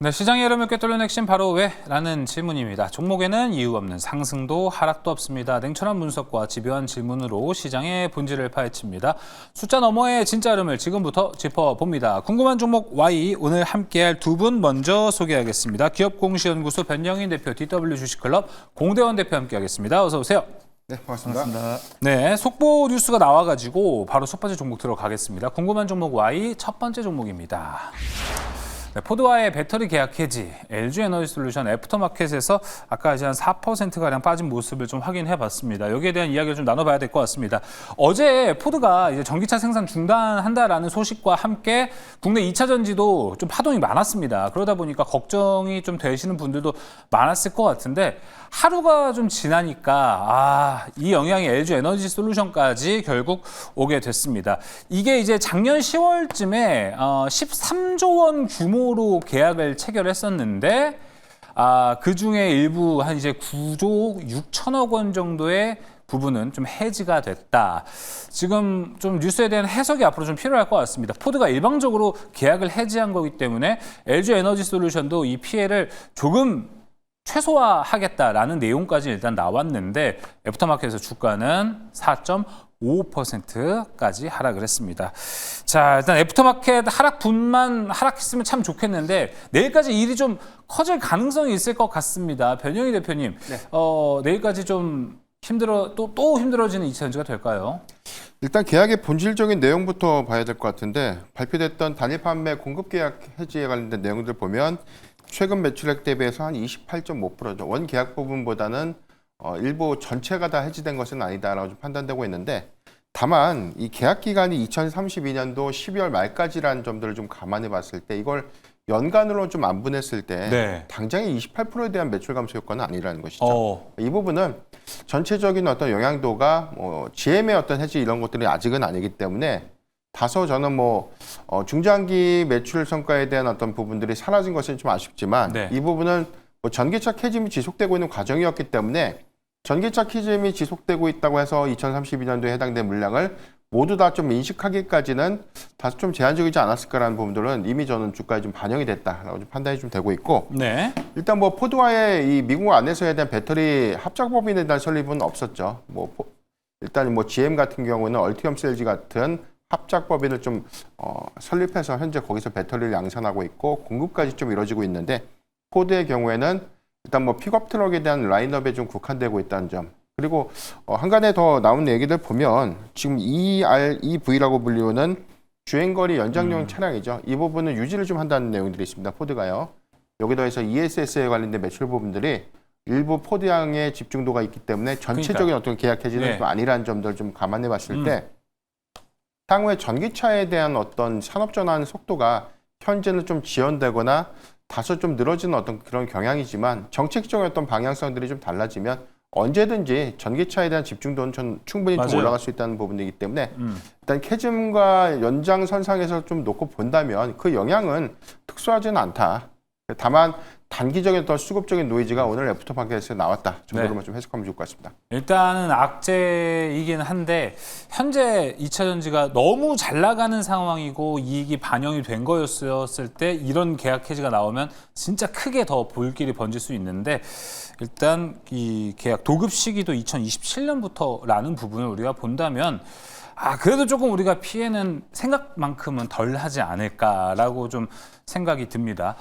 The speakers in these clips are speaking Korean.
네, 시장의 흐름을 꿰뚫는 핵심 바로 왜? 라는 질문입니다. 종목에는 이유 없는 상승도 하락도 없습니다. 냉철한 분석과 집요한 질문으로 시장의 본질을 파헤칩니다. 숫자 너머의 진짜 흐름을 지금부터 짚어봅니다. 궁금한 종목 Y, 오늘 함께할 두 분 먼저 소개하겠습니다. 기업공시연구소 변영인 대표, DW 주식클럽 공대원 대표 함께하겠습니다. 어서 오세요. 네, 반갑습니다. 네, 속보 뉴스가 나와가지고 바로 첫 번째 종목 들어가겠습니다. 궁금한 종목 Y, 첫 번째 종목입니다. 네, 포드와의 배터리 계약 해지, LG에너지솔루션 애프터마켓에서 아까 이제 한 4%가량 빠진 모습을 좀 확인해 봤습니다. 여기에 대한 이야기를 좀 나눠봐야 될 것 같습니다. 어제 포드가 이제 전기차 생산 중단한다라는 소식과 함께 국내 2차 전지도 좀 파동이 많았습니다. 그러다 보니까 걱정이 좀 되시는 분들도 많았을 것 같은데 하루가 좀 지나니까 이 영향이 LG에너지솔루션까지 결국 오게 됐습니다. 이게 이제 작년 10월쯤에 13조 원 규모로 계약을 체결했었는데 그 중에 일부 한 이제 9조 6천억 원 정도의 부분은 좀 해지가 됐다. 지금 좀 뉴스에 대한 해석이 앞으로 좀 필요할 것 같습니다. 포드가 일방적으로 계약을 해지한 거기 때문에 LG에너지솔루션도 이 피해를 조금 최소화하겠다라는 내용까지 일단 나왔는데 애프터마켓에서 주가는 4.55%까지 하락을 했습니다. 자, 일단 애프터마켓 하락분만 하락했으면 참 좋겠는데 내일까지 일이 좀 커질 가능성이 있을 것 같습니다. 변영희 대표님, 네. 내일까지 좀 또 힘들어지는 2차 전지가 될까요? 일단 계약의 본질적인 내용부터 봐야 될 것 같은데 발표됐던 단일 판매 공급 계약 해지에 관련된 내용들 보면 최근 매출액 대비해서 한 28.5%죠. 원 계약 부분보다는 일부 전체가 다 해지된 것은 아니다라고 좀 판단되고 있는데 다만 이 계약 기간이 2032년도 12월 말까지라는 점들을 좀 감안해 봤을 때 이걸 연간으로 좀 안분했을 때 네. 당장의 28%에 대한 매출 감소 효과는 아니라는 것이죠. 이 부분은 전체적인 어떤 영향도가 GM의 어떤 해지 이런 것들이 아직은 아니기 때문에 다소 저는 중장기 매출 성과에 대한 어떤 부분들이 사라진 것은 좀 아쉽지만 이 부분은 전기차 캐즘이 지속되고 있는 과정이었기 때문에 전기차 캐즘이 지속되고 있다고 해서 2032년도에 해당된 물량을 모두 다 좀 인식하기까지는 다소 좀 제한적이지 않았을까라는 부분들은 이미 저는 주가에 좀 반영이 됐다라고 좀 판단이 좀 되고 있고 일단 포드와의 이 미국 안에서에 대한 배터리 합작 법인에 대한 설립은 없었죠. 일단 GM 같은 경우는 얼티엄 셀지 같은 합작 법인을 좀 설립해서 현재 거기서 배터리를 양산하고 있고 공급까지 좀 이루어지고 있는데 포드의 경우에는 일단 픽업 트럭에 대한 라인업에 좀 국한되고 있다는 점. 그리고 한 가지 더 나온 얘기들 보면 지금 EREV라고 불리우는 주행거리 연장용 차량이죠. 이 부분은 유지를 좀 한다는 내용들이 있습니다. 포드가요. 여기 더해서 ESS에 관련된 매출 부분들이 일부 포드향의 집중도가 있기 때문에 전체적인 어떤 계약 해지는 좀 아니라는 점들을 좀 감안해 봤을 때 향후에 전기차에 대한 어떤 산업 전환 속도가 현재는 좀 지연되거나 다소 좀 늘어지는 어떤 그런 경향이지만 정책적인 어떤 방향성들이 좀 달라지면 언제든지 전기차에 대한 집중도는 전 충분히 좀 올라갈 수 있다는 부분이기 때문에 일단 캐즘과 연장선상에서 좀 놓고 본다면 그 영향은 특수하지는 않다. 다만 단기적인 어떤 수급적인 노이즈가 오늘 애프터마켓에서 나왔다 정도로만 좀 해석하면 좋을 것 같습니다. 일단은 악재이긴 한데 현재 2차 전지가 너무 잘 나가는 상황이고 이익이 반영이 된 거였을 때 이런 계약 해지가 나오면 진짜 크게 더 볼길이 번질 수 있는데 일단 이 계약 도급 시기도 2027년부터라는 부분을 우리가 본다면 그래도 조금 우리가 피해는 생각만큼은 덜 하지 않을까라고 좀 생각이 듭니다.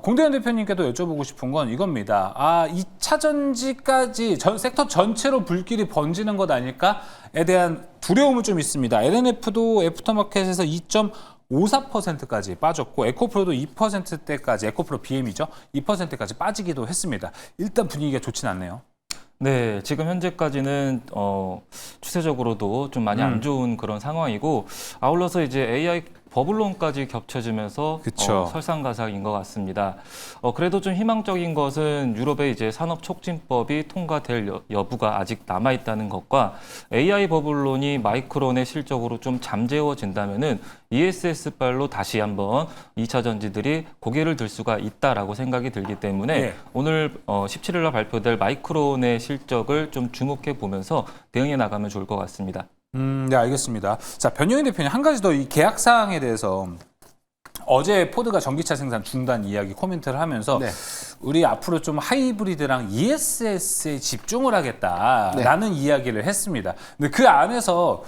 공대현 대표님께도 여쭤보고 싶은 건 이겁니다. 2차 전지까지 섹터 전체로 불길이 번지는 것 아닐까에 대한 두려움은 좀 있습니다. LNF도 애프터마켓에서 2.54%까지 빠졌고 에코프로도 2%대까지, 에코프로 BM이죠. 2%까지 빠지기도 했습니다. 일단 분위기가 좋진 않네요. 네, 지금 현재까지는 추세적으로도 좀 많이 안 좋은 그런 상황이고 아울러서 이제 AI 버블론까지 겹쳐지면서 설상가상인 것 같습니다. 그래도 좀 희망적인 것은 유럽의 이제 산업촉진법이 통과될 여부가 아직 남아 있다는 것과 AI 버블론이 마이크론의 실적으로 좀 잠재워진다면은 ESS발로 다시 한번 2차 전지들이 고개를 들 수가 있다라고 생각이 들기 때문에 오늘 17일 날 발표될 마이크론의 실적을 좀 주목해 보면서 대응해 나가면 좋을 것 같습니다. 네, 알겠습니다. 자, 변영희 대표님 한 가지 더 이 계약 사항에 대해서 어제 포드가 전기차 생산 중단 이야기 코멘트를 하면서 네. 우리 앞으로 좀 하이브리드랑 ESS에 집중을 하겠다라는 이야기를 했습니다. 근데 그 안에서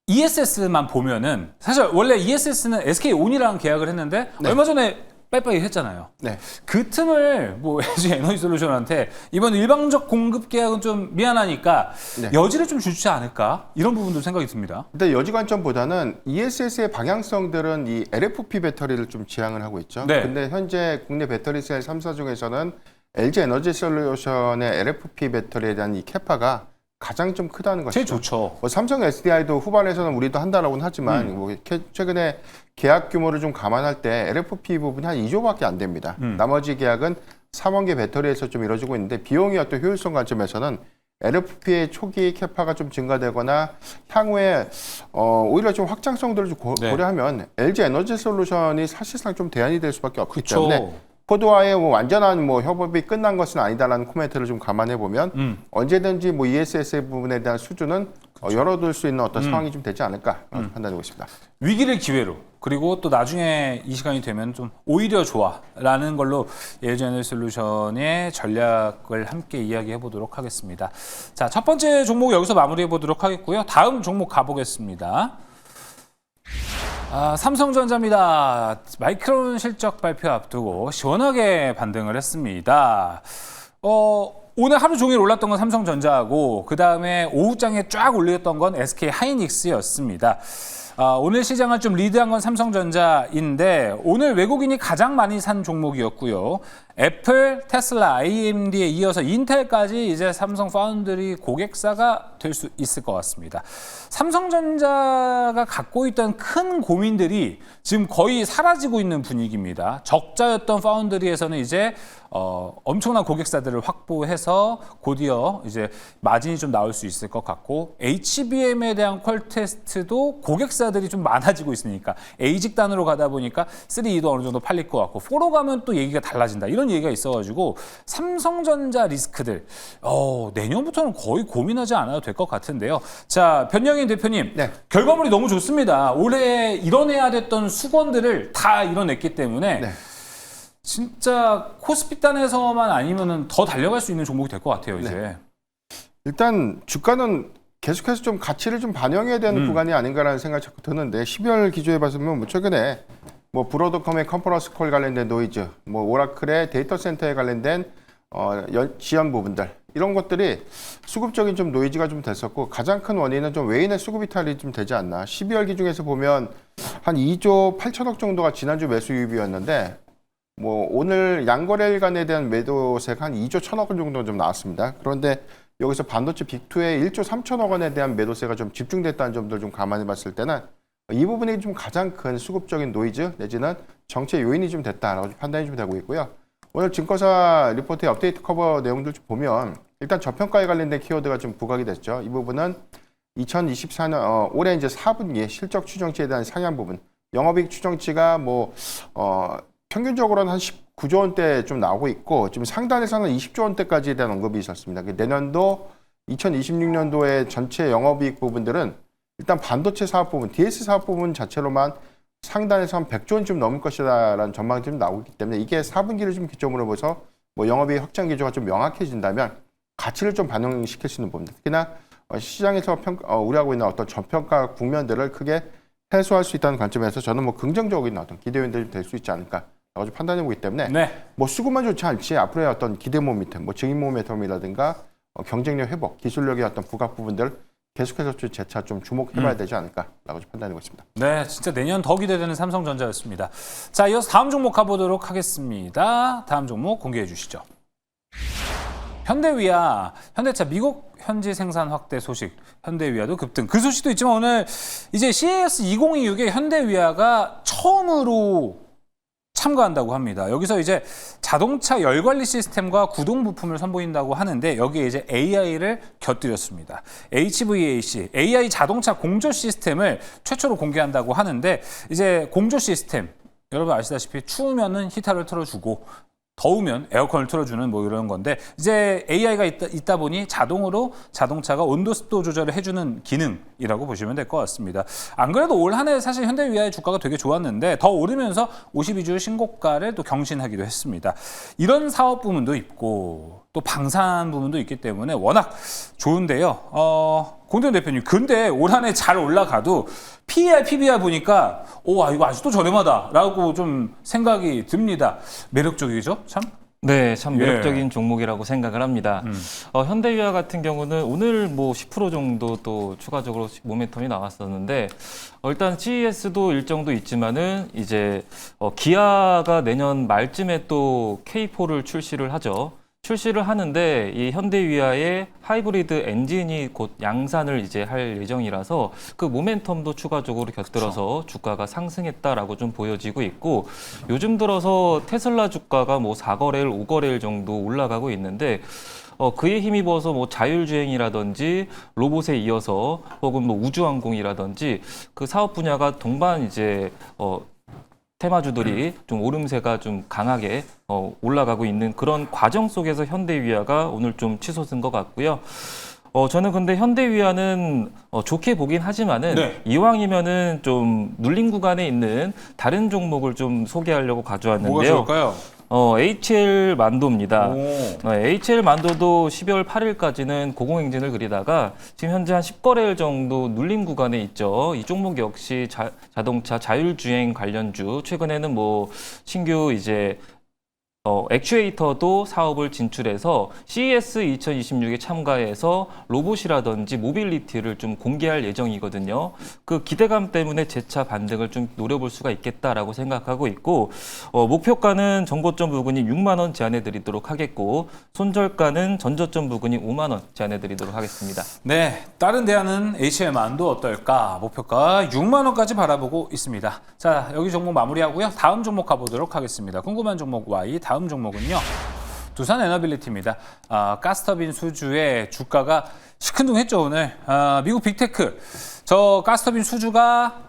ESS만 보면은 사실 원래 ESS는 SK온이랑 계약을 했는데 얼마 전에 빠이빠이 했잖아요. 네. 그 틈을 뭐 LG 에너지솔루션한테 이번 일방적 공급 계약은 좀 미안하니까 여지를 좀 주지 않을까 이런 부분도 생각이 듭니다. 근데 여지 관점보다는 ESS의 방향성들은 이 LFP 배터리를 좀 지향을 하고 있죠. 네. 근데 현재 국내 배터리셀 3사 중에서는 LG 에너지솔루션의 LFP 배터리에 대한 이 캐파가 가장 좀 크다는 것이죠. 제일 좋죠. 뭐 삼성 SDI도 후반에서는 우리도 한다라고는 하지만 뭐 최근에 계약 규모를 좀 감안할 때 LFP 부분이 한 2조밖에 안 됩니다. 나머지 계약은 3원계 배터리에서 좀 이루어지고 있는데 비용이 어떤 효율성 관점에서는 LFP의 초기 캐파가 좀 증가되거나 향후에 오히려 좀 확장성들을 좀 고려하면 LG 에너지솔루션이 사실상 좀 대안이 될 수밖에 없기 때문에 포드와의 뭐 완전한 뭐 협업이 끝난 것은 아니다라는 코멘트를 좀 감안해 보면 언제든지 뭐 ESS 부분에 대한 수준은 열어둘 수 있는 어떤 상황이 좀 되지 않을까 판단하고 있습니다. 위기를 기회로 그리고 또 나중에 이 시간이 되면 좀 오히려 좋아라는 걸로 LG 에너지솔루션의 전략을 함께 이야기해 보도록 하겠습니다. 자, 첫 번째 종목 여기서 마무리해 보도록 하겠고요. 다음 종목 가보겠습니다. 삼성전자입니다. 마이크론 실적 발표 앞두고 시원하게 반등을 했습니다. 오늘 하루 종일 올랐던 건 삼성전자하고 그 다음에 오후장에 쫙 올렸던 건 SK 하이닉스였습니다. 오늘 시장을 좀 리드한 건 삼성전자인데 오늘 외국인이 가장 많이 산 종목이었고요. 애플, 테슬라, AMD에 이어서 인텔까지 이제 삼성 파운드리 고객사가 될 수 있을 것 같습니다. 삼성전자가 갖고 있던 큰 고민들이 지금 거의 사라지고 있는 분위기입니다. 적자였던 파운드리에서는 이제 엄청난 고객사들을 확보해서 곧이어 이제 마진이 좀 나올 수 있을 것 같고 HBM에 대한 퀄 테스트도 고객사들이 좀 많아지고 있으니까 A직단으로 가다 보니까 3E도 어느 정도 팔릴 것 같고 4로 가면 또 얘기가 달라진다 이런 얘기가 있어가지고 삼성전자 리스크들 내년부터는 거의 고민하지 않아도 될 것 같은데요. 자, 변영인 대표님 결과물이 너무 좋습니다. 올해 이뤄내야 됐던 수건들을 다 이뤄냈기 때문에 진짜 코스피단에서만 아니면은 더 달려갈 수 있는 종목이 될 것 같아요, 이제. 일단 주가는 계속해서 좀 가치를 좀 반영해야 되는 구간이 아닌가라는 생각이 자꾸 드는데 12월 기조에 봤으면 뭐 최근에 뭐 브로드컴의 컨퍼런스 콜 관련된 노이즈, 뭐 오라클의 데이터 센터에 관련된 지연 부분들 이런 것들이 수급적인 좀 노이즈가 좀 됐었고 가장 큰 원인은 좀 외인의 수급 이탈이 좀 되지 않나. 12월 기준에서 보면 한 2조 8천억 정도가 지난주 매수 유입이었는데 뭐 오늘 양거래일간에 대한 매도세가 한 2조 1천억 원 정도 좀 나왔습니다. 그런데 여기서 반도체 빅2의 1조 3천억 원에 대한 매도세가 좀 집중됐다는 점들 좀 감안해 봤을 때는 이 부분이 좀 가장 큰 수급적인 노이즈 내지는 정체 요인이 좀 됐다라고 판단이 좀 되고 있고요. 오늘 증권사 리포트의 업데이트 커버 내용들 좀 보면 일단 저평가에 관련된 키워드가 좀 부각이 됐죠. 이 부분은 2024년 올해 이제 4분기 실적 추정치에 대한 상향 부분, 영업이익 추정치가 뭐 평균적으로는 한 19조 원대 좀 나오고 있고 지금 상단에서는 20조 원대까지에 대한 언급이 있었습니다. 내년도 2026년도의 전체 영업이익 부분들은 일단 반도체 사업 부분, DS 사업 부분 자체로만 상단에서 한 100조 원쯤 넘을 것이다라는 전망이 좀 나오고 있기 때문에 이게 4분기를 좀 기점으로 보서 뭐 영업이익 확장 기조가 좀 명확해진다면 가치를 좀 반영시킬 수 있는 부분들. 특히나 시장에서 우려하고 있는 어떤 저평가 국면들을 크게 해소할 수 있다는 관점에서 저는 뭐 긍정적인 어떤 기대 요인들이 될 수 있지 않을까라고 좀 판단해 보기 때문에 뭐 수급만 좋지 않지 앞으로의 어떤 기대 모멘텀, 뭐 증인 모멘텀이라든가 경쟁력 회복, 기술력의 어떤 부각 부분들 계속해서 재차 좀 주목해봐야 되지 않을까라고 좀 판단하고 있습니다. 네, 진짜 내년 더 기대되는 삼성전자였습니다. 자, 이어서 다음 종목 가보도록 하겠습니다. 다음 종목 공개해 주시죠. 현대위아, 현대차 미국 현지 생산 확대 소식, 현대위아도 급등. 그 소식도 있지만 오늘 이제 CES 2026에 현대위아가 처음으로 참가한다고 합니다. 여기서 이제 자동차 열 관리 시스템과 구동 부품을 선보인다고 하는데 여기에 이제 AI를 곁들였습니다. HVAC, AI 자동차 공조 시스템을 최초로 공개한다고 하는데 이제 공조 시스템 여러분 아시다시피 추우면은 히터를 틀어주고 더우면 에어컨을 틀어주는 뭐 이런 건데 이제 AI가 있다 보니 자동으로 자동차가 온도 습도 조절을 해주는 기능이라고 보시면 될 것 같습니다. 안 그래도 올 한 해 사실 현대위아의 주가가 되게 좋았는데 더 오르면서 52주 신고가를 또 경신하기도 했습니다. 이런 사업 부문도 있고 또 방산 부문도 있기 때문에 워낙 좋은데요. 공대현 대표님, 근데 올 한 해 잘 올라가도 PER, PBR 보니까 이거 아직도 저렴하다라고 좀 생각이 듭니다. 매력적이죠, 참? 네, 참 매력적인 종목이라고 생각을 합니다. 현대위아 같은 경우는 오늘 뭐 10% 정도 또 추가적으로 모멘텀이 나왔었는데 일단 CES도 일정도 있지만은 이제 기아가 내년 말쯤에 또 K4를 출시를 하죠. 출시를 하는데 이 현대위아의 하이브리드 엔진이 곧 양산을 이제 할 예정이라서 그 모멘텀도 추가적으로 곁들여서 주가가 상승했다라고 좀 보여지고 있고 요즘 들어서 테슬라 주가가 뭐 4거래일, 5거래일 정도 올라가고 있는데 그에 힘입어서 뭐 자율주행이라든지 로봇에 이어서 혹은 뭐 우주항공이라든지 그 사업 분야가 동반 이제 테마주들이 좀 오름세가 좀 강하게 올라가고 있는 그런 과정 속에서 현대위아가 오늘 좀 치솟은 것 같고요. 저는 근데 현대위아는 좋게 보긴 하지만은 네. 이왕이면은 좀 눌림 구간에 있는 다른 종목을 좀 소개하려고 가져왔는데요. 뭐가 좋을까요? HL 만도입니다. 오. HL 만도도 12월 8일까지는 고공행진을 그리다가 지금 현재 한 10거래일 정도 눌림 구간에 있죠. 이 종목 역시 자동차 자율주행 관련주, 최근에는 뭐 신규 이제 액추에이터도 사업을 진출해서 CES 2026에 참가해서 로봇이라든지 모빌리티를 좀 공개할 예정이거든요. 그 기대감 때문에 재차 반등을 좀 노려볼 수가 있겠다라고 생각하고 있고 목표가는 전고점 부근이 6만 원 제안해 드리도록 하겠고 손절가는 전저점 부근이 5만 원 제안해 드리도록 하겠습니다. 네, 다른 대안은 HM만도 어떨까? 목표가 6만 원까지 바라보고 있습니다. 자, 여기 종목 마무리하고요. 다음 종목 가보도록 하겠습니다. 궁금한 종목 Y, 다음 종목은요. 두산 에너빌리티입니다. 가스터빈 수주의 주가가 시큰둥했죠, 오늘. 미국 빅테크. 저 가스터빈 수주가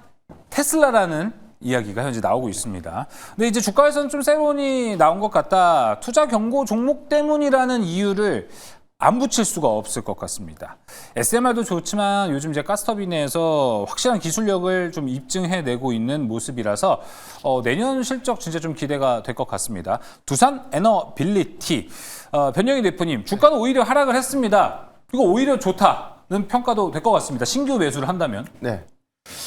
테슬라라는 이야기가 현재 나오고 있습니다. 근데 이제 주가에서는 좀 세론이 나온 것 같다. 투자 경고 종목 때문이라는 이유를 안 붙일 수가 없을 것 같습니다. SMR도 좋지만 요즘 이제 가스터빈에서 확실한 기술력을 좀 입증해내고 있는 모습이라서 내년 실적 진짜 좀 기대가 될 것 같습니다. 두산 에너빌리티. 변영희 대표님, 주가는 오히려 하락을 했습니다. 이거 오히려 좋다는 평가도 될 것 같습니다. 신규 매수를 한다면. 네.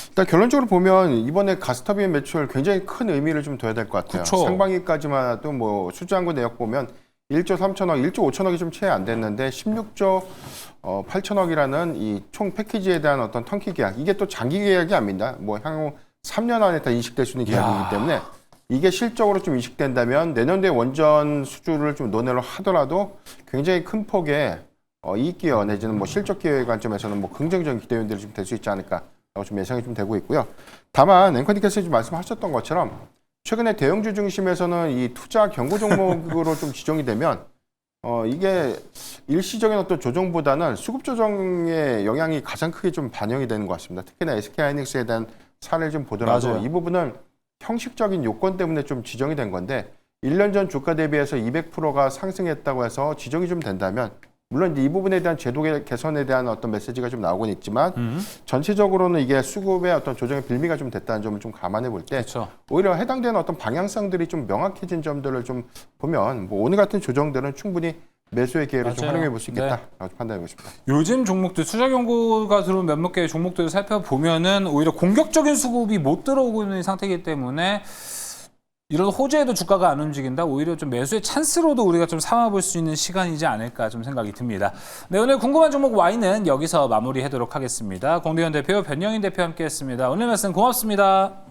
일단 결론적으로 보면 이번에 가스터빈 매출 굉장히 큰 의미를 좀 둬야 될 것 같아요. 그쵸. 상반기까지만 해도 뭐 수주한거 내역 보면 1조 3천억, 1조 5천억이 좀 채 안 됐는데 16조 8천억이라는 이 총 패키지에 대한 어떤 턴키 계약, 이게 또 장기 계약이 아닙니다. 뭐 향후 3년 안에 다 인식될 수 있는 계약이기 때문에 이게 실적으로 좀 인식된다면 내년도에 원전 수주를 좀 논의를 하더라도 굉장히 큰 폭의 이익 기여 내지는 뭐 실적 기여의 관점에서는 뭐 긍정적인 기대 요인들이 좀 될 수 있지 않을까라고 좀 예상이 좀 되고 있고요. 다만 앵커님께서 좀 말씀하셨던 것처럼 최근에 대형주 중심에서는 이 투자 경고 종목으로 좀 지정이 되면 이게 일시적인 어떤 조정보다는 수급 조정의 영향이 가장 크게 좀 반영이 되는 것 같습니다. 특히나 SK하이닉스에 대한 사례를 좀 보더라도 맞아요. 이 부분은 형식적인 요건 때문에 좀 지정이 된 건데 1년 전 주가 대비해서 200%가 상승했다고 해서 지정이 좀 된다면 물론 이 부분에 대한 제도 개선에 대한 어떤 메시지가 좀 나오곤 있지만 전체적으로는 이게 수급의 어떤 조정의 빌미가 좀 됐다는 점을 좀 감안해 볼 때 오히려 해당되는 어떤 방향성들이 좀 명확해진 점들을 좀 보면 뭐 오늘 같은 조정들은 충분히 매수의 기회를 좀 활용해 볼 수 있겠다라고 판단해 보십니다. 요즘 종목들 투자 경고가 들어온 몇몇 개의 종목들을 살펴보면은 오히려 공격적인 수급이 못 들어오고 있는 상태이기 때문에 이런 호재에도 주가가 안 움직인다. 오히려 좀 매수의 찬스로도 우리가 좀 삼아볼 수 있는 시간이지 않을까 좀 생각이 듭니다. 네, 오늘 궁금한 종목 Y는 여기서 마무리하도록 하겠습니다. 공대현 대표, 변영인 대표 함께했습니다. 오늘 말씀 고맙습니다.